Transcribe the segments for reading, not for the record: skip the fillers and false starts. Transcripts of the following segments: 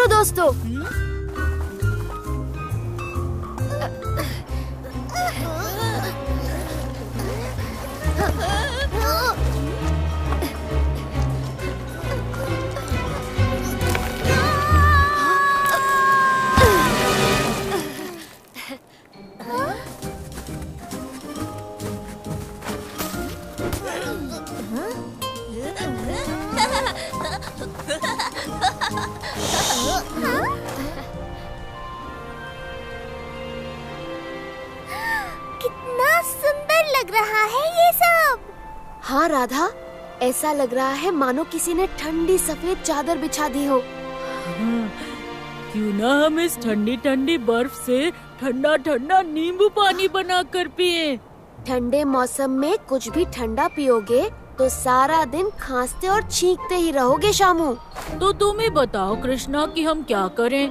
चलो दोस्तों। कितना सुंदर लग रहा है ये सब। हाँ राधा, ऐसा लग रहा है मानो किसी ने ठंडी सफेद चादर बिछा दी हो। क्यों ना हम इस ठंडी ठंडी बर्फ से ठंडा ठंडा नींबू पानी बनाकर पिए। ठंडे मौसम में कुछ भी ठंडा पियोगे तो सारा दिन खांसते और छींकते ही रहोगे शामू। तो तुम ही बताओ कृष्णा कि हम क्या करें।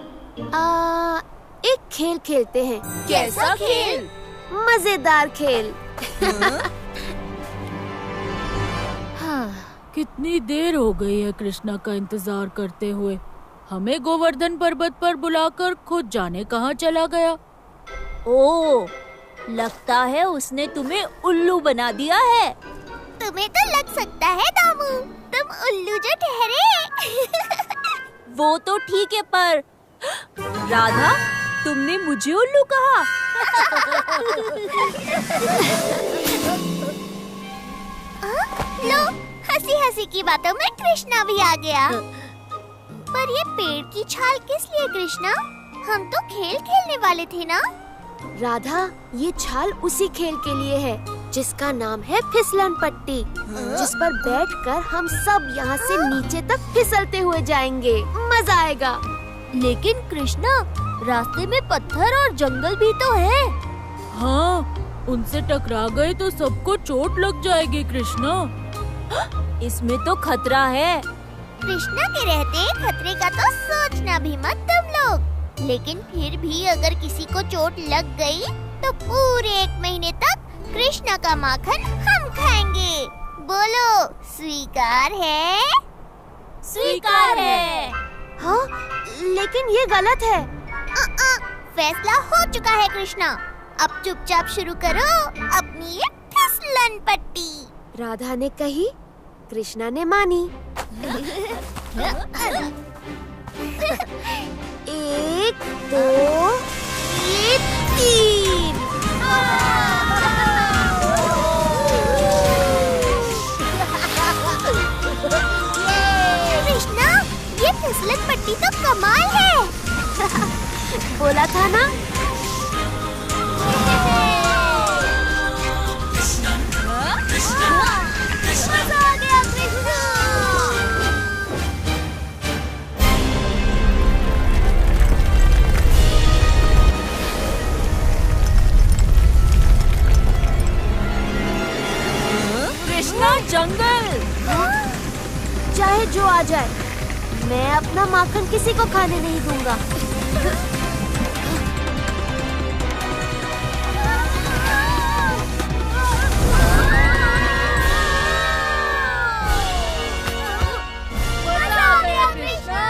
एक खेल खेलते हैं। कैसा खेल? मजेदार खेल। हाँ, कितनी देर हो गई है कृष्णा का इंतजार करते हुए। हमें गोवर्धन पर्वत पर बुलाकर खुद जाने कहाँ चला गया। ओह, लगता है उसने तुम्हें उल्लू बना दिया है। तुम्हें तो लग सकता है दामू, तुम उल्लू जो ठहरे। वो तो ठीक है, पर राधा, तुमने मुझे उल्लू कहा। लो, हंसी हंसी की बातों में कृष्णा भी आ गया। पर ये पेड़ की छाल किस लिए कृष्णा? हम तो खेल खेलने वाले थे ना। राधा, ये छाल उसी खेल के लिए है जिसका नाम है फिसलन पट्टी, जिस पर बैठकर हम सब यहाँ से नीचे तक फिसलते हुए जाएंगे। मजा आएगा। लेकिन कृष्णा, रास्ते में पत्थर और जंगल भी तो है। हाँ, उनसे टकरा गए तो सबको चोट लग जाएगी कृष्णा। इसमें तो खतरा है। कृष्णा के रहते खतरे का तो सोचना भी मत तुम लोग। लेकिन फिर भी अगर किसी को चोट लग गई तो पूरे 1 महीने तक कृष्णा का माखन हम खाएंगे। बोलो, स्वीकार है? स्वीकार है। हाँ, लेकिन ये गलत है। फैसला हो चुका है कृष्णा। अब चुपचाप शुरू करो अपनी ये फिसलन पट्टी। राधा ने कही, कृष्णा ने मानी। 1, 2, 3। कृष्णा, ये फिसलन पट्टी तो कमाल है। बोला था ना। मजा आ गया कृष्णा। कृष्णा, जंगल। चाहे जो आ जाए, मैं अपना माखन किसी को खाने नहीं दूंगा। मजा आ गया कृष्णा।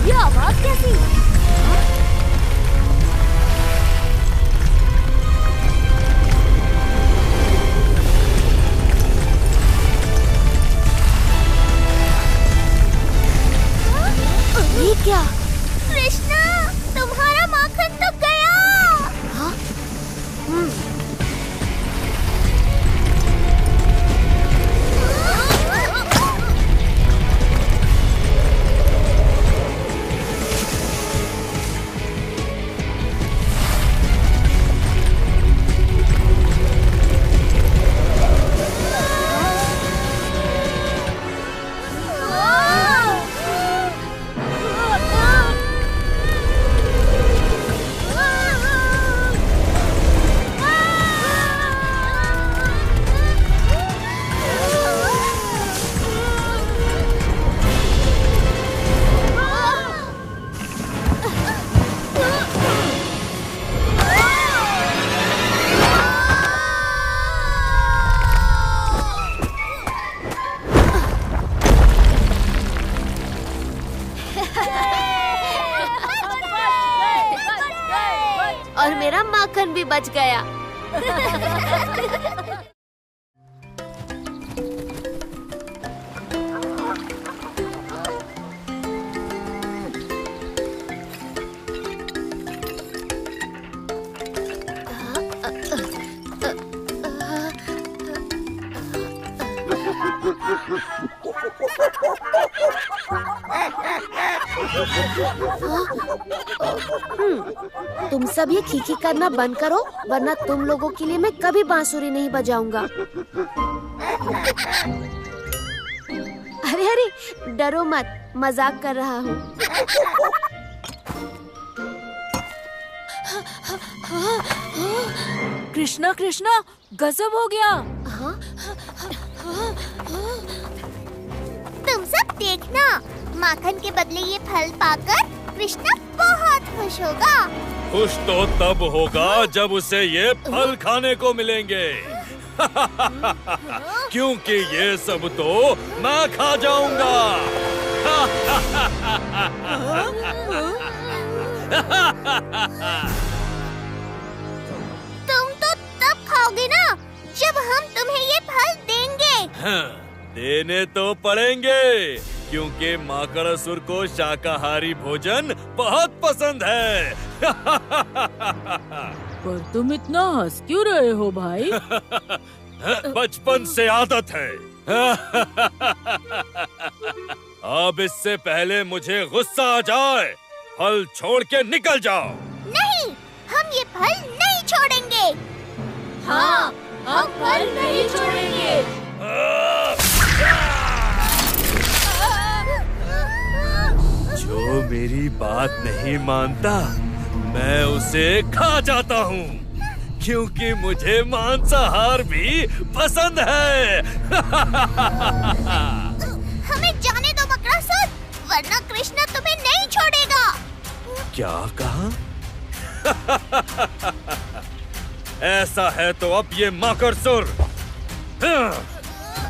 ये आवाज कैसी? ये क्या? कृष्णा, तुम्हारा माखन तो गया। हाँ? और मेरा माखन भी बच गया। तुम सब ये खीखी करना बंद करो, वरना तुम लोगों के लिए मैं कभी बांसुरी नहीं बजाऊंगा। अरे अरे, डरो मत, मजाक कर रहा हूँ। कृष्णा कृष्णा, गजब हो गया। हाँ? तुम सब देखना, माखन के बदले ये फल पाकर कृष्णा बहुत खुश होगा। खुश तो तब होगा जब उसे ये फल खाने को मिलेंगे। क्योंकि ये सब तो मैं खा जाऊंगा। तुम तो तब खाओगे ना जब हम तुम्हें ये फल देंगे। देने तो पड़ेंगे, क्योंकि माकड़ासुर को शाकाहारी भोजन बहुत पसंद है। पर तुम इतना हंस क्यों रहे हो भाई? बचपन से आदत है। अब इससे पहले मुझे गुस्सा आ जाए, फल छोड़ के निकल जाओ। नहीं, हम ये फल नहीं छोड़ेंगे। हाँ, हम फल नहीं छोड़ेंगे। जो मेरी बात नहीं मानता, मैं उसे खा जाता हूँ, क्योंकि मुझे मांसाहार भी पसंद है। हमें जाने दो मकड़ासुर, वरना कृष्णा तुम्हें नहीं छोड़ेगा। क्या कहा? ऐसा है तो अब ये माकड़ासुर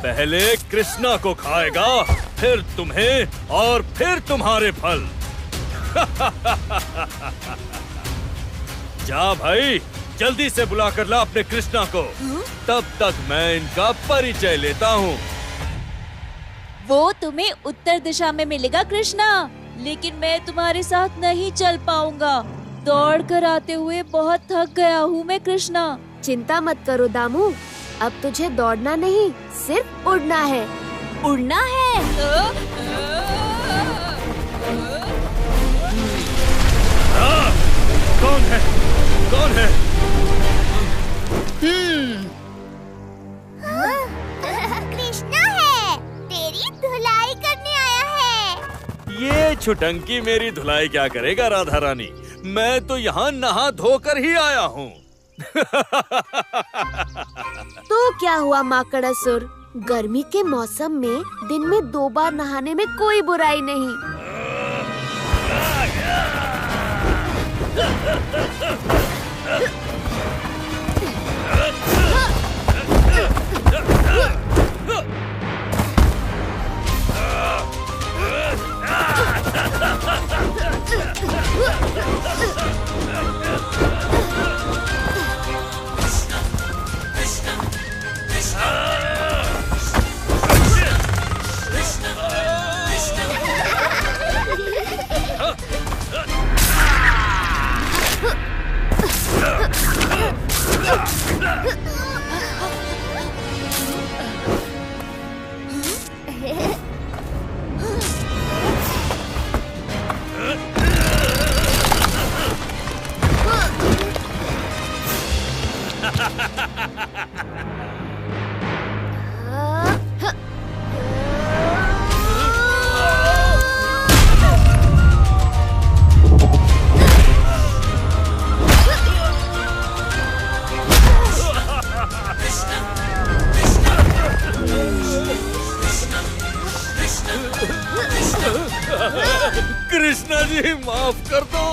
पहले कृष्णा को खाएगा, फिर तुम्हें और फिर तुम्हारे फल। जा भाई, जल्दी से बुला कर ला अपने कृष्णा को। तब तक मैं इनका परिचय लेता हूँ। वो तुम्हें उत्तर दिशा में मिलेगा कृष्णा, लेकिन मैं तुम्हारे साथ नहीं चल पाऊंगा। दौड़ कर आते हुए बहुत थक गया हूँ मैं कृष्णा। चिंता मत करो दामू, अब तुझे दौड़ना नहीं, सिर्फ उड़ना है। उड़ना है? कौन है? कौन है? कृष्णा है, तेरी धुलाई करने आया है। ये छुटंकी मेरी धुलाई क्या करेगा राधा रानी? मैं तो यहाँ नहा धोकर ही आया हूँ। तो क्या हुआ माकड़ासुर, गर्मी के मौसम में दिन में 2 बार नहाने में कोई बुराई नहीं। कृष्णा जी, माफ कर दो,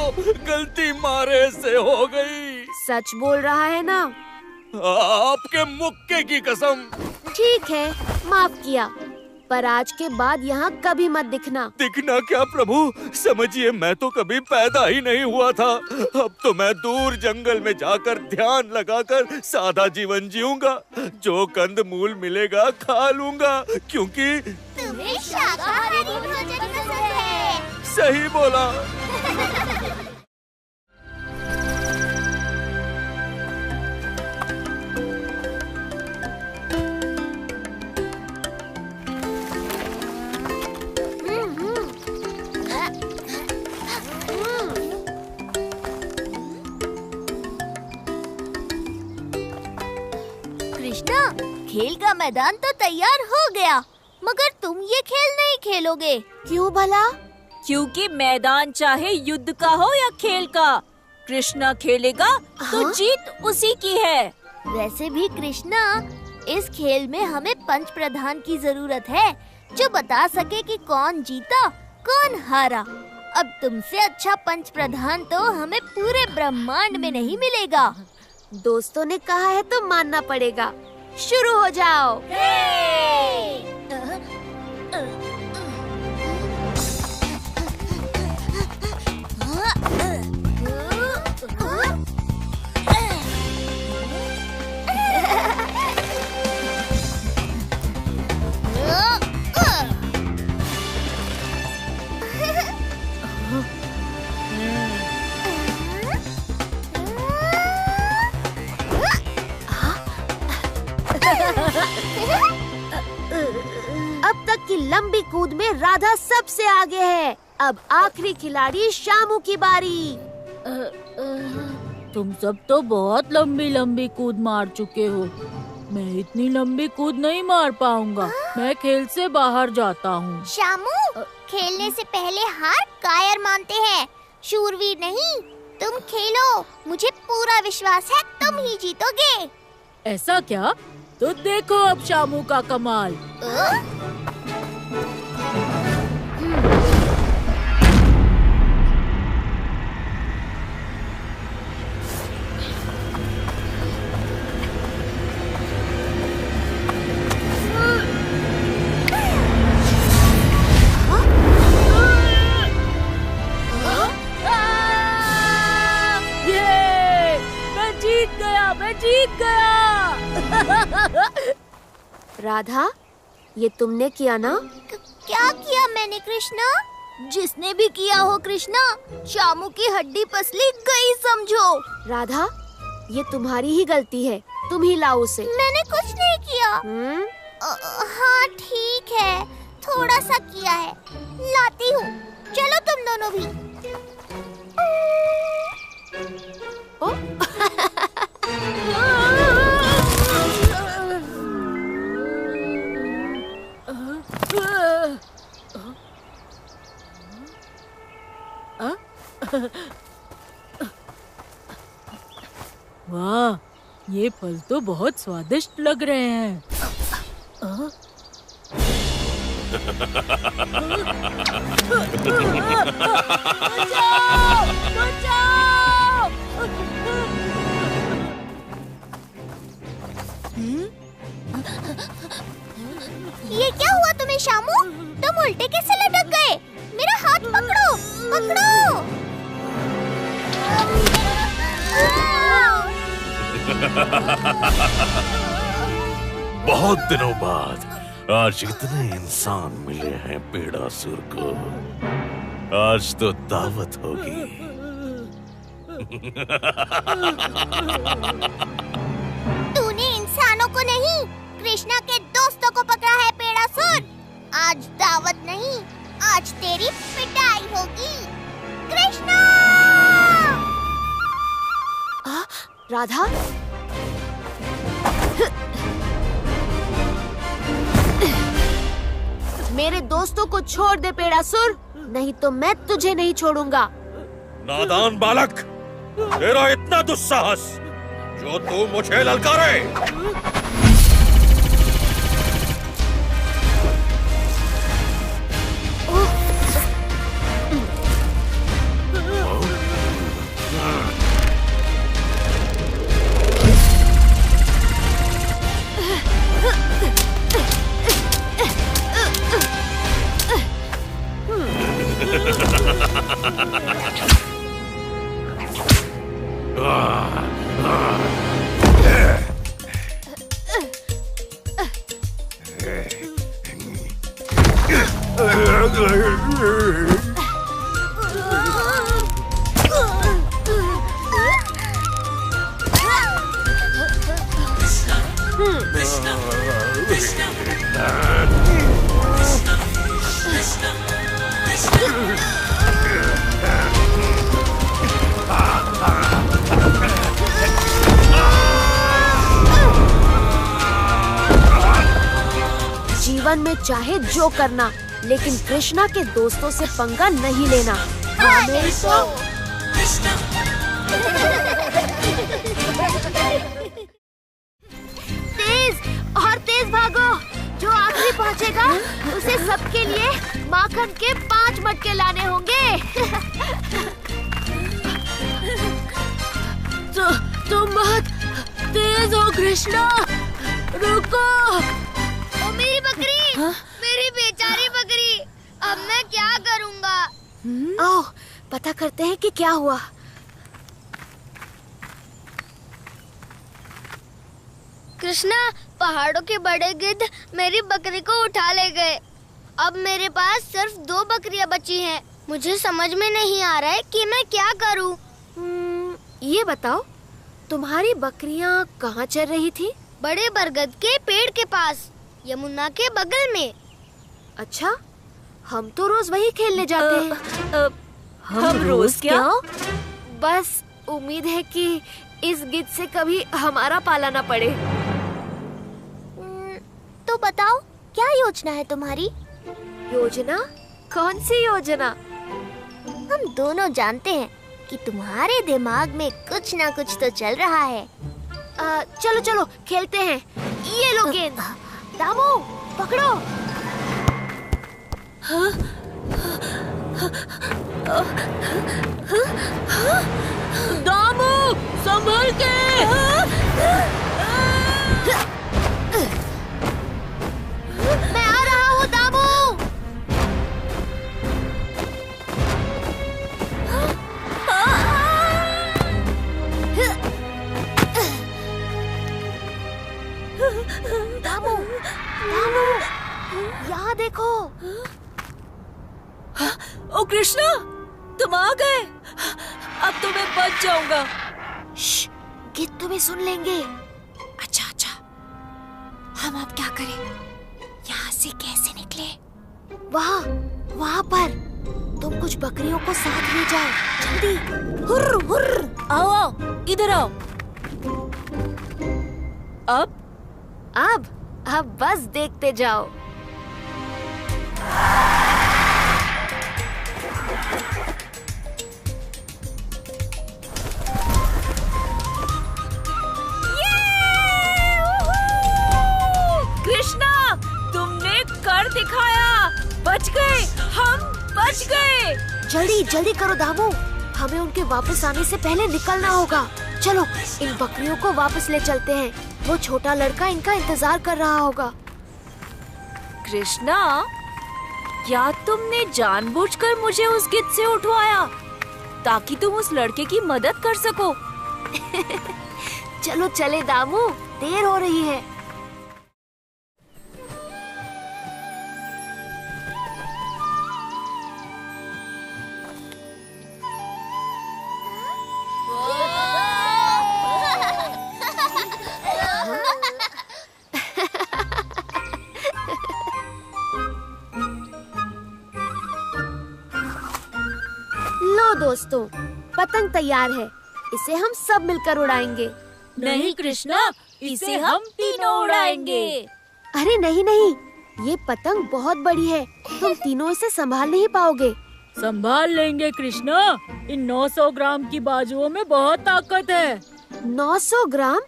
गलती मारे से हो गई। सच बोल रहा है ना? आपके मुक्के की कसम। ठीक है, माफ किया। पर आज के बाद यहाँ कभी मत दिखना। दिखना क्या प्रभु, समझिए मैं तो कभी पैदा ही नहीं हुआ था। अब तो मैं दूर जंगल में जाकर ध्यान लगाकर सादा जीवन जीऊंगा। जो कंद मूल मिलेगा खा लूंगा, क्योंकि तुम्हें शाकाहारी भोजन पसंद है। सही बोला। कृष्णा, खेल का मैदान तो तैयार हो गया, मगर तुम ये खेल नहीं खेलोगे। क्यों भला? क्योंकि मैदान चाहे युद्ध का हो या खेल का, कृष्णा खेलेगा तो जीत उसी की है। वैसे भी कृष्णा, इस खेल में हमें पंच प्रधान की जरूरत है, जो बता सके कि कौन जीता कौन हारा। अब तुमसे अच्छा पंच प्रधान तो हमें पूरे ब्रह्मांड में नहीं मिलेगा। दोस्तों ने कहा है तो मानना पड़ेगा। शुरू हो जाओ। अब तक की लंबी कूद में राधा सबसे आगे है। अब आखिरी खिलाड़ी शामू की बारी। तुम सब तो बहुत लंबी लंबी कूद मार चुके हो। मैं इतनी लंबी कूद नहीं मार पाऊंगा। मैं खेल से बाहर जाता हूँ। शामू, खेलने से पहले हार कायर मानते हैं, शूरवीर नहीं। तुम खेलो, मुझे पूरा विश्वास है तुम ही जीतोगे। ऐसा क्या? तो देखो अब शामू का कमाल। मैं जीत गया। राधा, ये तुमने किया ना? क्या किया मैंने कृष्णा? जिसने भी किया हो कृष्णा, शामू की हड्डी पसली गई समझो। राधा, ये तुम्हारी ही गलती है, तुम ही लाओ उसे। मैंने कुछ नहीं किया। हाँ ठीक है, थोड़ा सा किया है, लाती हूँ। चलो तुम दोनों भी। वाह, ये फल तो बहुत स्वादिष्ट लग रहे हैं। ये क्या हुआ तुम्हें शामू? तुम उल्टे कैसे लटक गए? मेरा हाथ पकड़ो, पकड़ो। बहुत दिनों बाद आज इतने इंसान मिले हैं पेड़ासुर को। आज तो दावत होगी। तूने इंसानों को नहीं, कृष्णा के दोस्तों को पकड़ा है पेड़ासुर। आज दावत नहीं, आज तेरी पिटाई होगी कृष्णा। राधा, मेरे दोस्तों को छोड़ दे पेड़ासुर, नहीं तो मैं तुझे नहीं छोड़ूंगा। नादान बालक, तेरा इतना दुस्साहस जो तू मुझे ललकारे। जीवन में चाहे जो करना, लेकिन कृष्णा के दोस्तों से पंगा नहीं लेना। हाँ मेरी तो। तेज और तेज भागो, जो आखिरी पहुंचेगा उसे सबके लिए माखन के 5 मटके लाने होंगे। तुम बहुत तेज हो कृष्णा, रुको। ओ मेरी बकरी, मेरी बेचारी बकरी, अब मैं क्या करूँगा? आओ पता करते हैं कि क्या हुआ। कृष्णा, पहाड़ों के बड़े गिद्ध मेरी बकरी को उठा ले गए। अब मेरे पास सिर्फ 2 बकरियां बची हैं। मुझे समझ में नहीं आ रहा है कि मैं क्या करूं। ये बताओ, तुम्हारी बकरियां कहाँ चर रही थी? बड़े बरगद के पेड़ के पास, यमुना के बगल में। अच्छा, हम तो रोज वही खेलने जाते हैं। हम रोज क्या? बस उम्मीद है कि इस गिद्ध से कभी हमारा पाला न पड़े। तो बताओ, क्या योजना है तुम्हारी? योजना? कौन सी योजना? हम दोनों जानते हैं कि तुम्हारे दिमाग में कुछ ना कुछ तो चल रहा है। चलो चलो खेलते हैं। ये लो गेंद। दामू पकड़ो। दामू संभल के। मैं आ रहा हूँ दामू। दामू, दामू, यहाँ देखो। ओ कृष्णा, तुम आ गए। अब तो मैं बच जाऊंगा। गिद्ध तुम्हें सुन लेंगे। अच्छा अच्छा, हम अब क्या करें? यहाँ से कैसे निकले? वहाँ पर तुम कुछ बकरियों को साथ ले जाओ। जल्दी, हुर्र हुर्र। आओ आओ, इधर आओ। अब बस देखते जाओ। कृष्णा, तुमने कर दिखाया। बच गए, हम बच गए। जल्दी जल्दी करो दामू, हमें उनके वापस आने से पहले निकलना होगा। चलो इन बकरियों को वापस ले चलते हैं। वो छोटा लड़का इनका इंतजार कर रहा होगा। कृष्णा, क्या तुमने जानबूझकर मुझे उस गिद्ध से उठवाया ताकि तुम उस लड़के की मदद कर सको? चलो चले दामू, देर हो रही है। लो दोस्तों, पतंग तैयार है। इसे हम सब मिलकर उड़ाएंगे। नहीं कृष्णा, इसे हम तीनों उड़ाएंगे। अरे नहीं नहीं, ये पतंग बहुत बड़ी है, तुम तीनों इसे संभाल नहीं पाओगे। संभाल लेंगे कृष्णा, इन 900 ग्राम की बाजुओं में बहुत ताकत है। 900 ग्राम?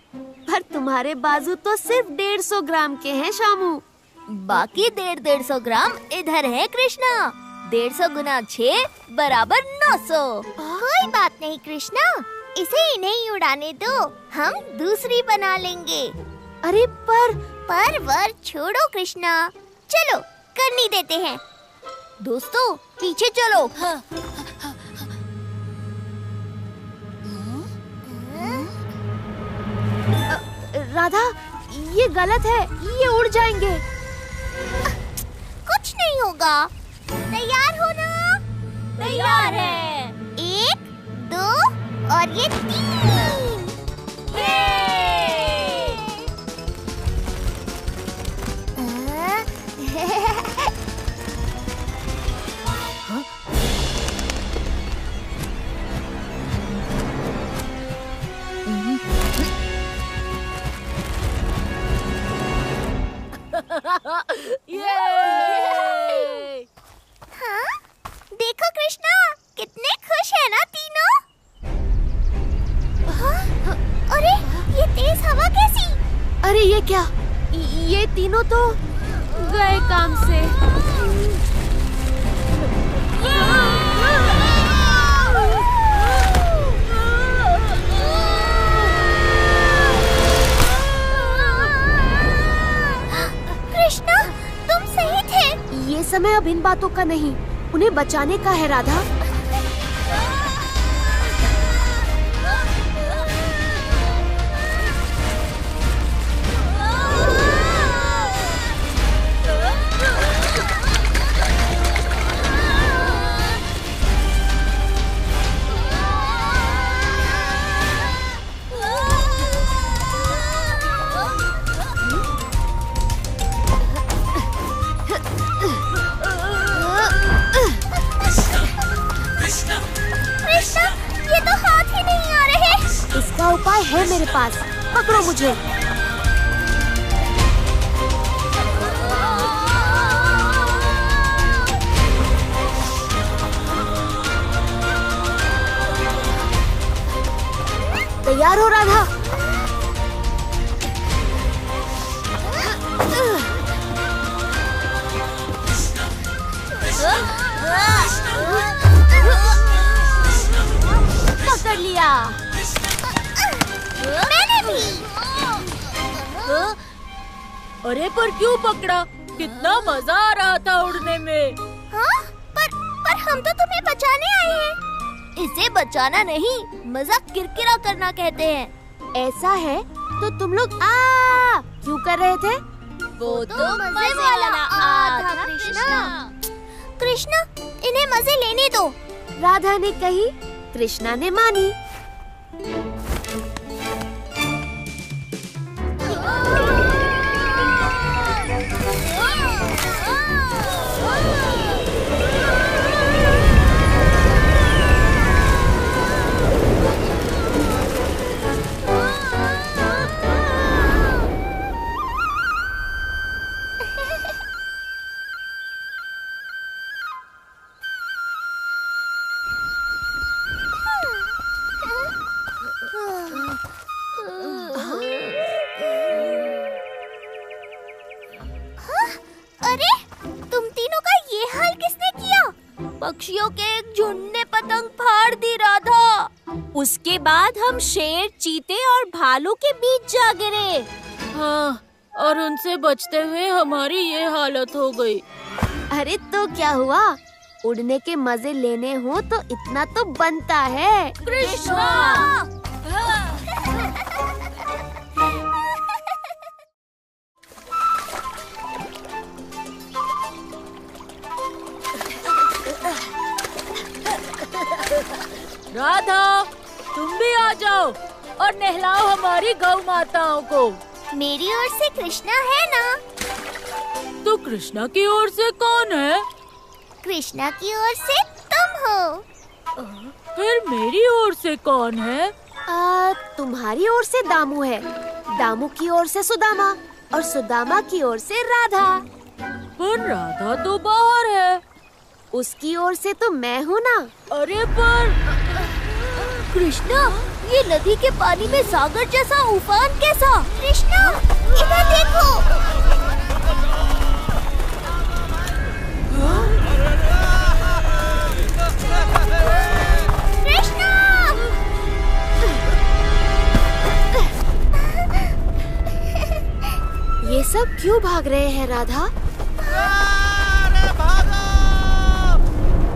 पर तुम्हारे बाजू तो सिर्फ 150 ग्राम के हैं शामू। बाकी 150 ग्राम इधर है कृष्णा। 150 गुना 6 बराबर 900। कोई बात नहीं कृष्णा, इसे इन्हें ही उड़ाने दो, हम दूसरी बना लेंगे। अरे पर वर छोड़ो कृष्णा, चलो करनी देते हैं। दोस्तों पीछे चलो। राधा, ये गलत है, ये उड़ जाएंगे। कुछ नहीं होगा। तैयार हो ना? तैयार है। 1, 2 और ये 3। ये! हाँ? देखो कृष्णा, कितने खुश है ना तीनों। हाँ? अरे ये तेज हवा कैसी? अरे ये क्या? ये तीनों तो गए काम से। कृष्णा, तुम सही थे। ये समय अब इन बातों का नहीं, उन्हें बचाने का है राधा। कृष्णा, ये तो हाथ ही नहीं आ रहे। इसका उपाय है मेरे पास, पकड़ो मुझे। तैयार हो राधा? पकड़ लिया। मैंने भी। अरे पर क्यों पकड़ा? कितना मजा आ रहा था उड़ने में। हाँ? पर हम तो तुम्हें बचाने आए हैं। इसे बचाना नहीं, मजाक किरकिरा करना कहते हैं। ऐसा है तो तुम लोग आ क्यों कर रहे थे? वो तो मजे वाला आ था कृष्णा। कृष्णा, इन्हें मजे लेने दो। राधा ने कही, कृष्णा ने मानी। अरे, तुम तीनों का ये हाल किसने किया? पक्षियों के एक झुंड ने पतंग फाड़ दी राधा। उसके बाद हम शेर, चीते और भालू के बीच जा गिरे। हाँ, और उनसे बचते हुए हमारी ये हालत हो गई। अरे तो क्या हुआ? उड़ने के मजे लेने हो तो इतना तो बनता है। कृष्णा! राधा, तुम भी आ जाओ और नहलाओ हमारी गौ माताओं को। मेरी ओर से कृष्णा है ना? तो कृष्णा की ओर से कौन है? कृष्णा की ओर से तुम हो। फिर मेरी ओर से कौन है? तुम्हारी ओर से दामू है, दामू की ओर से सुदामा और सुदामा की ओर से राधा। पर राधा तो बाहर है। उसकी ओर से तो मैं हूँ ना। अरे पर कृष्णा, ये नदी के पानी में सागर जैसा उफान कैसा? कृष्णा, इधर देखो। कृष्णा! ये सब क्यों भाग रहे हैं राधा?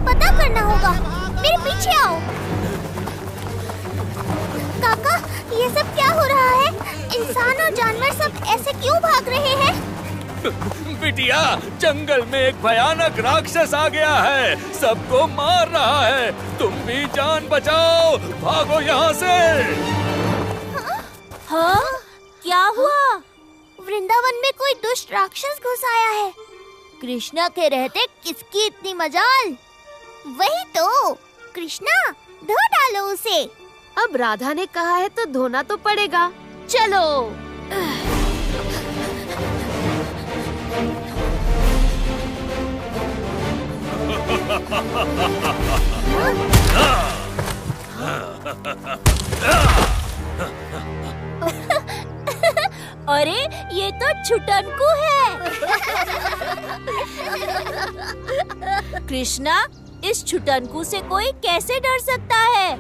पता करना होगा, मेरे पीछे आओ। काका, ये सब क्या हो रहा है? इंसान और जानवर सब ऐसे क्यों भाग रहे हैं? बिटिया, जंगल में एक भयानक राक्षस आ गया है, सबको मार रहा है। तुम भी जान बचाओ, भागो यहाँ से। हाँ? क्या हुआ? वृंदावन में कोई दुष्ट राक्षस घुस आया है। कृष्णा के रहते किसकी इतनी मजाल? वही तो, कृष्णा धो डालो उसे। अब राधा ने कहा है तो धोना तो पड़ेगा। चलो। अरे ये तो छुटनकू है। कृष्णा, इस छुटनकू से कोई कैसे डर सकता है?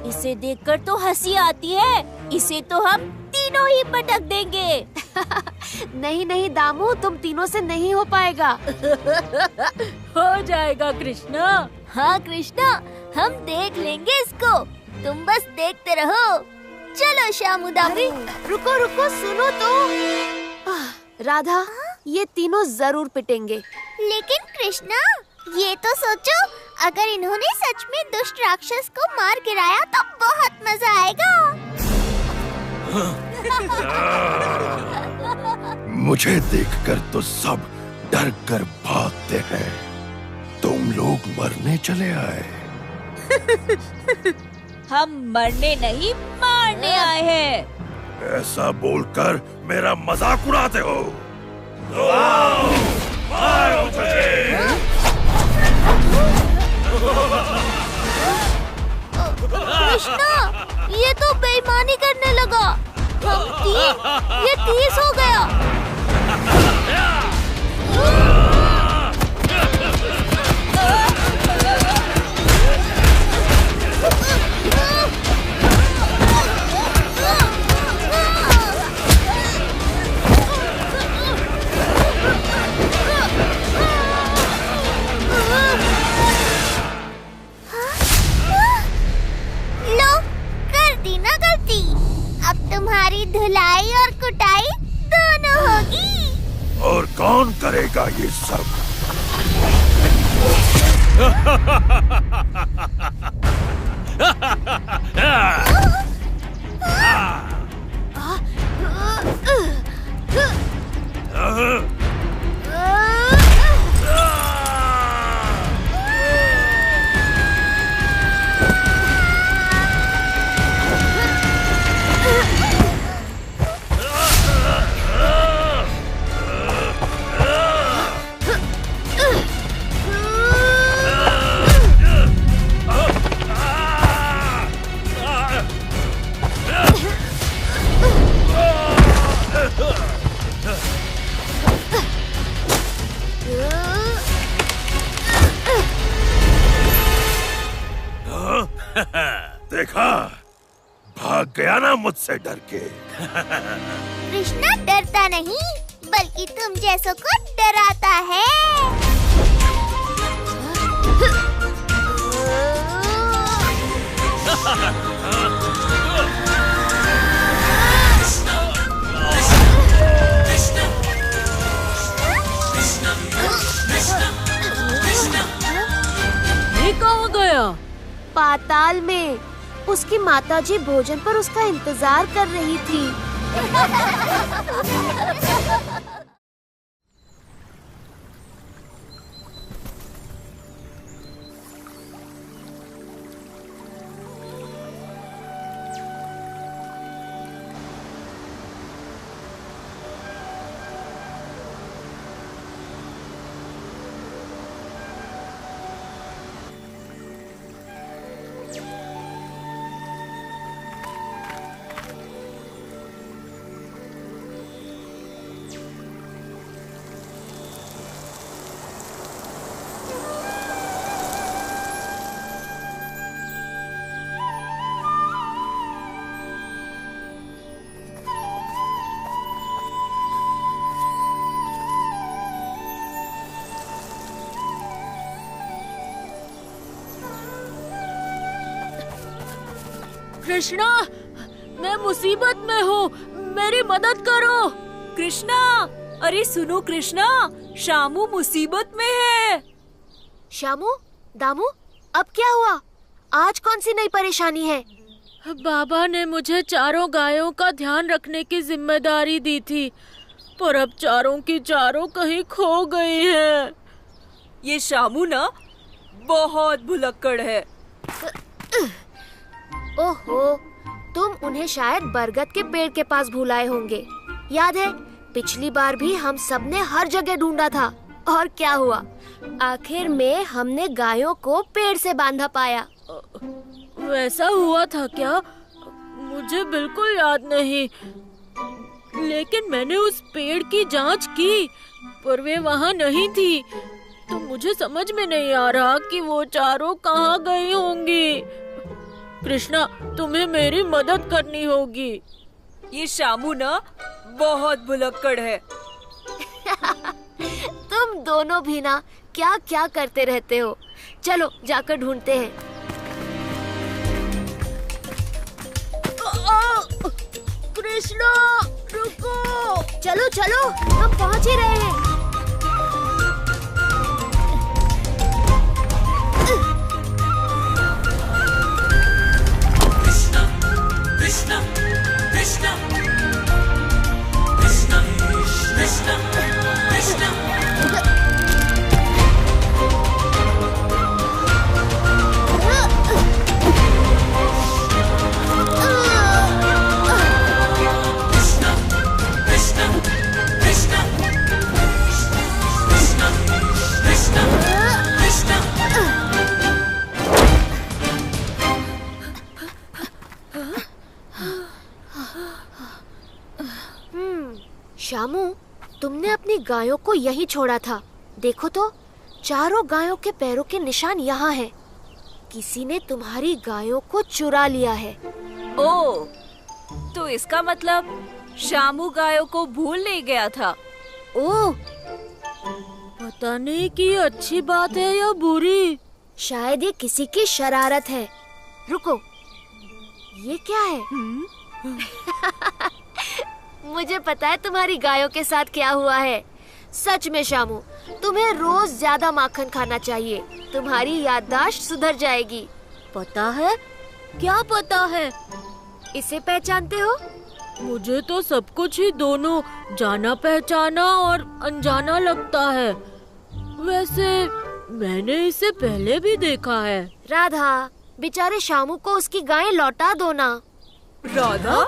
इसे देखकर तो हंसी आती है। इसे तो हम तीनों ही पटक देंगे। नहीं नहीं दामू, तुम तीनों से नहीं हो पाएगा। हो जाएगा कृष्णा। हाँ कृष्णा, हम देख लेंगे इसको। तुम बस देखते रहो। चलो शामू दामू। रुको रुको, सुनो तो। राधा, ये तीनों जरूर पिटेंगे। लेकिन कृष्णा, ये तो सोचो, अगर इन्होंने सच में दुष्ट राक्षस को मार गिराया तो बहुत मजा आएगा। मुझे देखकर तो सब डर कर भागते हैं। तुम लोग मरने चले आए। हम मरने नहीं, मारने आए हैं। ऐसा बोलकर मेरा मजाक उड़ाते हो? तो आओ, मारो मुझे। कृष्णा, ये तो बेईमानी करने लगा। हम 3, ये 30 हो गया। तुम्हारी धुलाई और कुटाई दोनों होगी। और कौन करेगा ये सब? देखा, भाग गया ना मुझसे डर के। कृष्णा डरता नहीं, बल्कि तुम जैसों को डराता है। ये कहाँ गया? पाताल में। उसकी माताजी भोजन पर उसका इंतजार कर रही थी। कृष्णा, मैं मुसीबत में हूँ। मेरी मदद करो। कृष्णा, अरे सुनो कृष्णा, शामू मुसीबत में है। शामू, दामू, अब क्या हुआ? आज कौन सी नई परेशानी है? बाबा ने मुझे चारों गायों का ध्यान रखने की जिम्मेदारी दी थी, पर अब चारों की चारों कहीं खो गई हैं। ये शामू ना बहुत भुलक्कड़ है। ओहो, तुम उन्हें शायद बरगद के पेड़ के पास भुलाए होंगे। याद है, पिछली बार भी हम सबने हर जगह ढूंढा था, और क्या हुआ? आखिर में हमने गायों को पेड़ से बांधा पाया। वैसा हुआ था क्या? मुझे बिल्कुल याद नहीं, लेकिन मैंने उस पेड़ की जांच की, पर वे वहाँ नहीं थी, तो मुझे समझ में नहीं आ रहा कि वो चारों कहाँ गई होंगी। कृष्णा, तुम्हें मेरी मदद करनी होगी। ये शामू ना बहुत भुलक्कड़ है। तुम दोनों भी ना क्या क्या करते रहते हो। चलो जाकर ढूंढते हैं। कृष्णा, रुको। चलो चलो, हम पहुंच ही रहे हैं। शामू, तुमने अपनी गायों को यहीं छोड़ा था। देखो तो, चारों गायों के पैरों के निशान यहाँ हैं। किसी ने तुम्हारी गायों को चुरा लिया है। ओह, तो इसका मतलब शामू गायों को भूल नहीं गया था। ओह, पता नहीं कि ये अच्छी बात है या बुरी। शायद ये किसी की शरारत है। रुको, ये क्या है? मुझे पता है तुम्हारी गायों के साथ क्या हुआ है। सच में शामू, तुम्हें रोज ज्यादा माखन खाना चाहिए। तुम्हारी याददाश्त सुधर जाएगी। पता है? क्या पता है? इसे पहचानते हो? मुझे तो सब कुछ ही दोनों जाना पहचाना और अनजाना लगता है। वैसे मैंने इसे पहले भी देखा है। राधा, बेचारे शामू को उसकी गायें लौटा दो ना। राधा?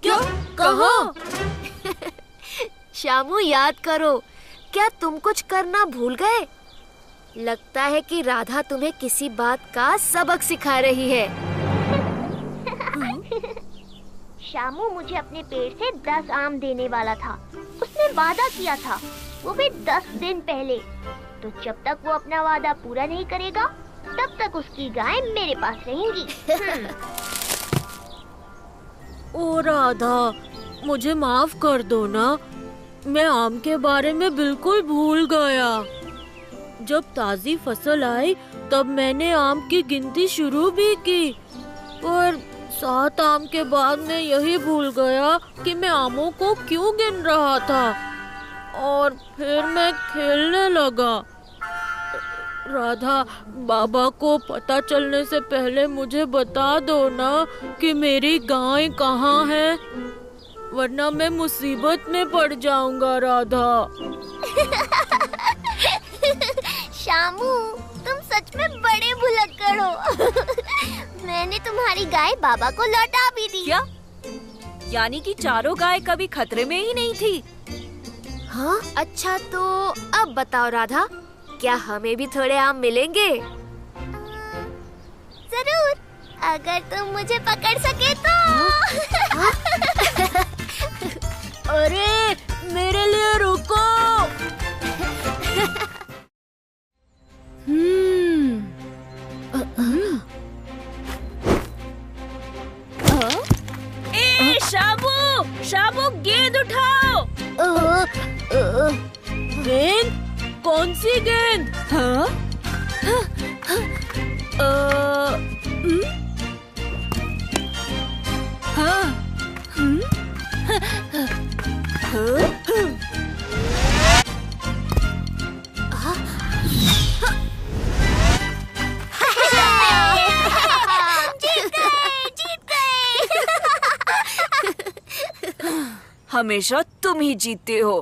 क्या? कहाँ? शामू, याद करो, क्या तुम कुछ करना भूल गए? लगता है कि राधा तुम्हें किसी बात का सबक सिखा रही है। शामू मुझे अपने पेड़ से 10 आम देने वाला था। उसने वादा किया था, वो भी 10 दिन पहले। तो जब तक वो अपना वादा पूरा नहीं करेगा, तब तक उसकी गाय मेरे पास रहेंगी। ओ राधा, मुझे माफ कर दो ना। मैं आम के बारे में बिल्कुल भूल गया। जब ताजी फसल आई तब मैंने आम की गिनती शुरू भी की, पर 7 आम के बाद मैं यही भूल गया कि मैं आमों को क्यों गिन रहा था, और फिर मैं खेलने लगा। राधा, बाबा को पता चलने से पहले मुझे बता दो ना कि मेरी गाय कहाँ है, वरना मैं मुसीबत में पड़ जाऊंगा। राधा। शामू, तुम सच में बड़े भुलक्कड़ हो। मैंने तुम्हारी गाय बाबा को लौटा भी दी। क्या? यानी कि चारों गाय कभी खतरे में ही नहीं थी? हाँ? अच्छा, तो अब बताओ राधा, क्या हमें भी थोड़े आम मिलेंगे? जरूर, अगर तुम मुझे पकड़ सके तो। अरे, मेरे लिए रुको। ए शामू, शामू गेंद उठाओ। गेंद? कौन सी गेंद? हाँ? हाँ? हमेशा तुम ही जीतते हो।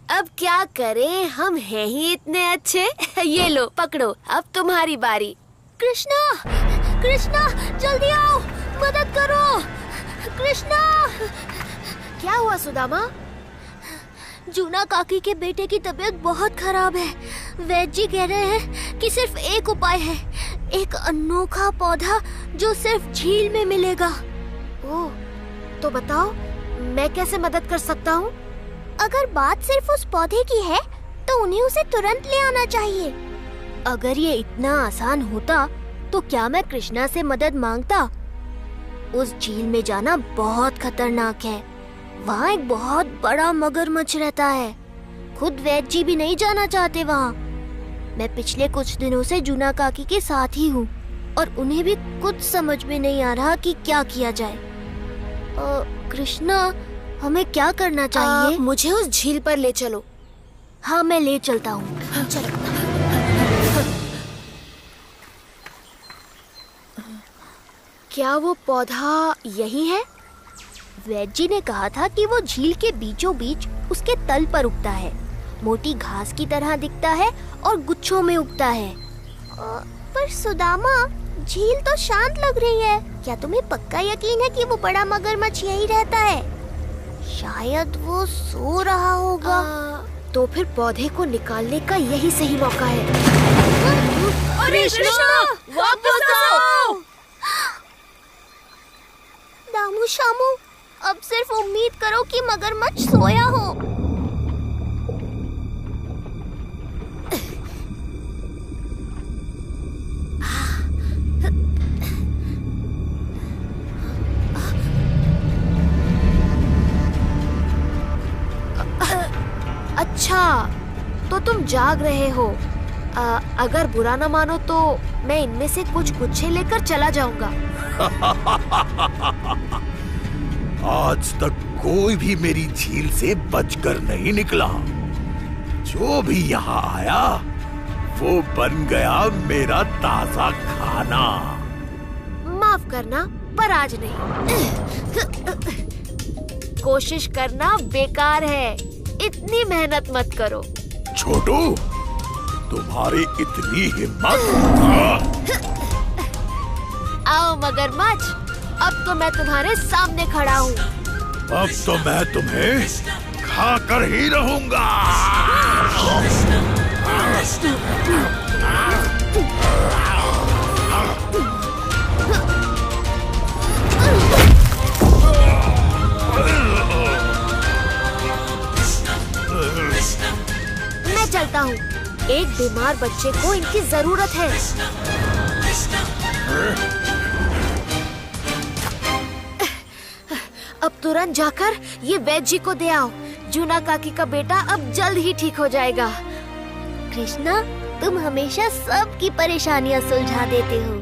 अब क्या करें, हम हैं ही इतने अच्छे। ये लो पकड़ो, अब तुम्हारी बारी। कृष्णा, कृष्णा जल्दी आओ, मदद करो। कृष्णा! क्या हुआ सुदामा? जूना काकी के बेटे की तबीयत बहुत खराब है। वैद्य जी कह रहे हैं कि सिर्फ एक उपाय है, एक अनोखा पौधा जो सिर्फ झील में मिलेगा। ओह, तो बताओ मैं कैसे मदद कर सकता हूँ? अगर बात सिर्फ उस पौधे की है तो उन्हें उसे तुरंत ले आना चाहिए। अगर ये इतना आसान होता तो क्या मैं कृष्णा से मदद मांगता? उस झील में जाना बहुत खतरनाक है। वहाँ एक बहुत बड़ा मगरमच्छ रहता है। खुद वैद्य जी भी नहीं जाना चाहते वहाँ। मैं पिछले कुछ दिनों से जूना काकी के साथ ही हूँ और उन्हें भी कुछ समझ में नहीं आ रहा कि क्या किया जाए। कृष्णा, हमें क्या करना चाहिए? मुझे उस झील पर ले चलो। हाँ, मैं ले चलता हूँ। चलो। क्या वो पौधा यही है? वैद्य जी ने कहा था कि वो झील के बीचों बीच उसके तल पर उगता है। मोटी घास की तरह दिखता है और गुच्छों में उगता है। पर सुदामा, झील तो शांत लग रही है। क्या तुम्हें पक्का यकीन है कि वो बड़ा मगरमच्छ यही रहता है? शायद वो सो रहा होगा। तो फिर पौधे को निकालने का यही सही मौका है। अरे कृष्णा, वापस आओ! दामू शामू, अब सिर्फ उम्मीद करो कि मगरमच्छ सोया हो। अच्छा, तो तुम जाग रहे हो। अगर बुरा न मानो तो मैं इनमें से कुछ गुच्छे लेकर चला जाऊंगा। आज तक कोई भी मेरी झील से बचकर नहीं निकला। जो भी यहाँ आया वो बन गया मेरा ताजा खाना। माफ करना, पर आज नहीं। कोशिश करना बेकार है। इतनी मेहनत मत करो। छोटू, तुम्हारी इतनी हिम्मत! आओ मगरमच्छ, अब तो मैं तुम्हारे सामने खड़ा हूँ। अब तो मैं तुम्हें खाकर ही रहूंगा। मैं चलता हूँ। एक बीमार बच्चे को इनकी जरूरत है। अब तुरंत जाकर ये वैद्य जी को दे आओ। जूना काकी का बेटा अब जल्द ही ठीक हो जाएगा। कृष्णा, तुम हमेशा सबकी परेशानियां सुलझा देते हो।